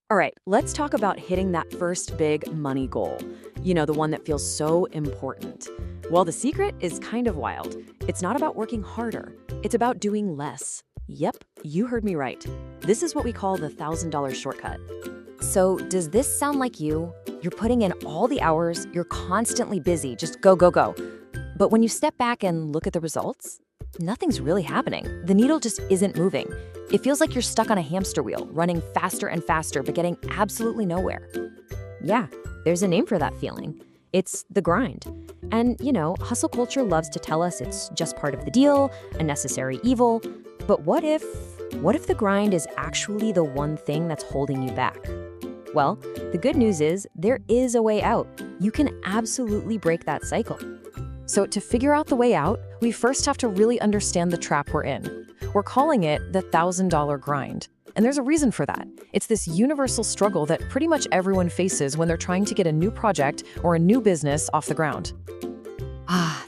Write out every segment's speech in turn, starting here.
All right, let's talk about hitting that first big money goal. The one that feels so important. Well, the secret is kind of wild. It's not about working harder, it's about doing less. Yep, you heard me right. This is what we call the $1,000 shortcut. So, does this sound like you? You're putting in all the hours, you're constantly busy, just go, go, go. But when you step back and look at the results, nothing's really happening. The needle just isn't moving. It feels like you're stuck on a hamster wheel, running faster and faster, but getting absolutely nowhere. Yeah, there's a name for that feeling. It's the grind. And, hustle culture loves to tell us it's just part of the deal, a necessary evil. But what if the grind is actually the one thing that's holding you back? Well, the good news is there is a way out. You can absolutely break that cycle. So to figure out the way out, we first have to really understand the trap we're in. We're calling it the $1,000 grind. And there's a reason for that. It's this universal struggle that pretty much everyone faces when they're trying to get a new project or a new business off the ground.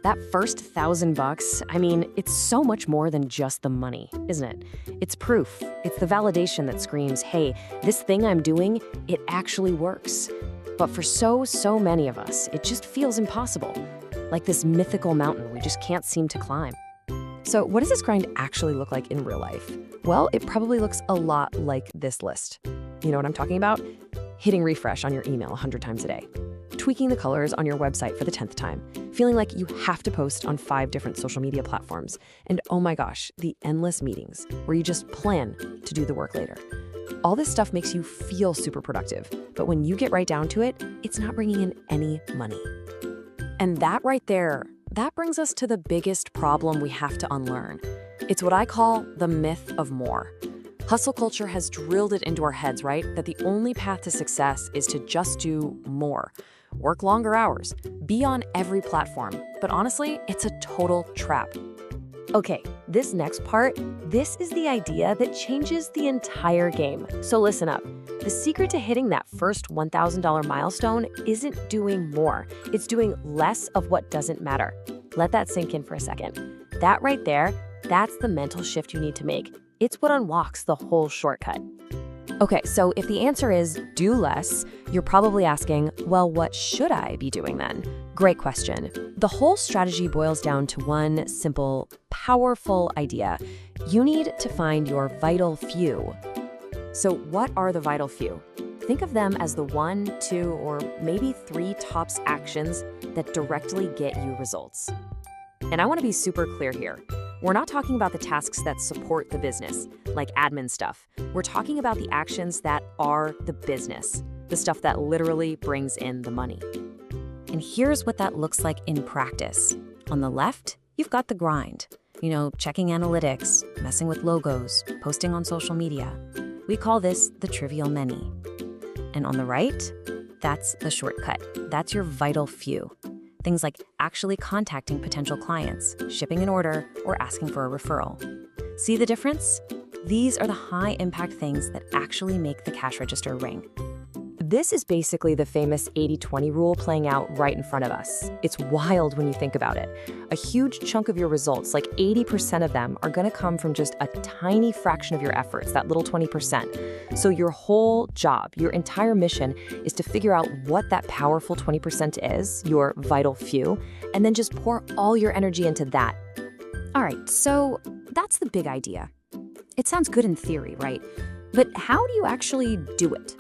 That first $1,000, it's so much more than just the money, isn't it? It's proof. It's the validation that screams, hey, this thing I'm doing, it actually works. But for so many of us, it just feels impossible. Like this mythical mountain we just can't seem to climb. So what does this grind actually look like in real life? Well, it probably looks a lot like this list. You know what I'm talking about? Hitting refresh on your email 100 times a day. Tweaking the colors on your website for the 10th time. Feeling like you have to post on 5 different social media platforms. And oh my gosh, the endless meetings where you just plan to do the work later. All this stuff makes you feel super productive. But when you get right down to it, it's not bringing in any money. And that right there, that brings us to the biggest problem we have to unlearn. It's what I call the myth of more. Hustle culture has drilled it into our heads, right? That the only path to success is to just do more. Work longer hours, be on every platform. But honestly, it's a total trap. Okay, this next part, this is the idea that changes the entire game. So listen up. The secret to hitting that first $1,000 milestone isn't doing more. It's doing less of what doesn't matter. Let that sink in for a second. That right there, that's the mental shift you need to make. It's what unlocks the whole shortcut. Okay, so if the answer is do less, you're probably asking, well, what should I be doing then? Great question. The whole strategy boils down to one simple, powerful idea. You need to find your vital few. So what are the vital few? Think of them as the 1, 2, or maybe 3 tops actions that directly get you results. And I want to be super clear here. We're not talking about the tasks that support the business, like admin stuff. We're talking about the actions that are the business, the stuff that literally brings in the money. And here's what that looks like in practice. On the left, you've got the grind. Checking analytics, messing with logos, posting on social media. We call this the trivial many. And on the right, that's the shortcut. That's your vital few. Things like actually contacting potential clients, shipping an order, or asking for a referral. See the difference? These are the high-impact things that actually make the cash register ring. This is basically the famous 80-20 rule playing out right in front of us. It's wild when you think about it. A huge chunk of your results, like 80% of them, are going to come from just a tiny fraction of your efforts, that little 20%. So your whole job, your entire mission is to figure out what that powerful 20% is, your vital few, and then just pour all your energy into that. All right, so that's the big idea. It sounds good in theory, right? But how do you actually do it?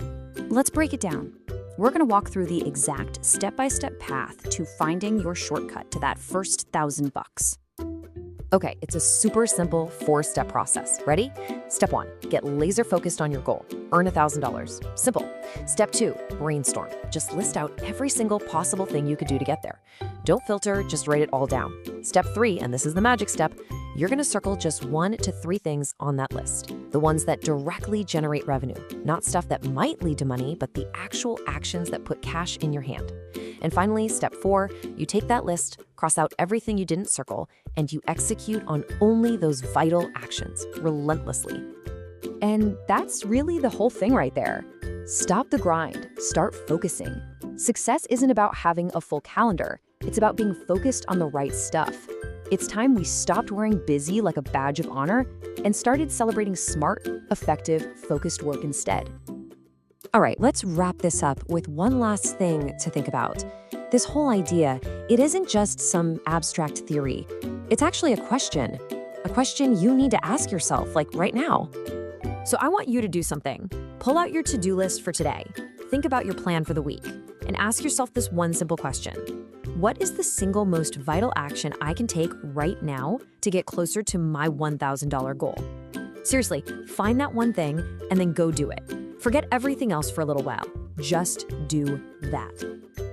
Let's break it down. We're going to walk through the exact step-by-step path to finding your shortcut to that first $1,000. Okay, it's a super simple 4-step process. Ready? Step 1, get laser focused on your goal. Earn $1,000. Simple. Step 2, brainstorm. Just list out every single possible thing you could do to get there. Don't filter, just write it all down. Step 3, and this is the magic step, you're going to circle just 1 to 3 things on that list. The ones that directly generate revenue, not stuff that might lead to money, but the actual actions that put cash in your hand. And finally, step 4, you take that list, cross out everything you didn't circle, and you execute on only those vital actions relentlessly. And that's really the whole thing right there. Stop the grind, start focusing. Success isn't about having a full calendar. It's about being focused on the right stuff. It's time we stopped wearing busy like a badge of honor and started celebrating smart, effective, focused work instead. All right, let's wrap this up with one last thing to think about. This whole idea, it isn't just some abstract theory. It's actually a question you need to ask yourself, like right now. So I want you to do something. Pull out your to-do list for today. Think about your plan for the week and ask yourself this one simple question. What is the single most vital action I can take right now to get closer to my $1,000 goal? Seriously, find that one thing and then go do it. Forget everything else for a little while. Just do that.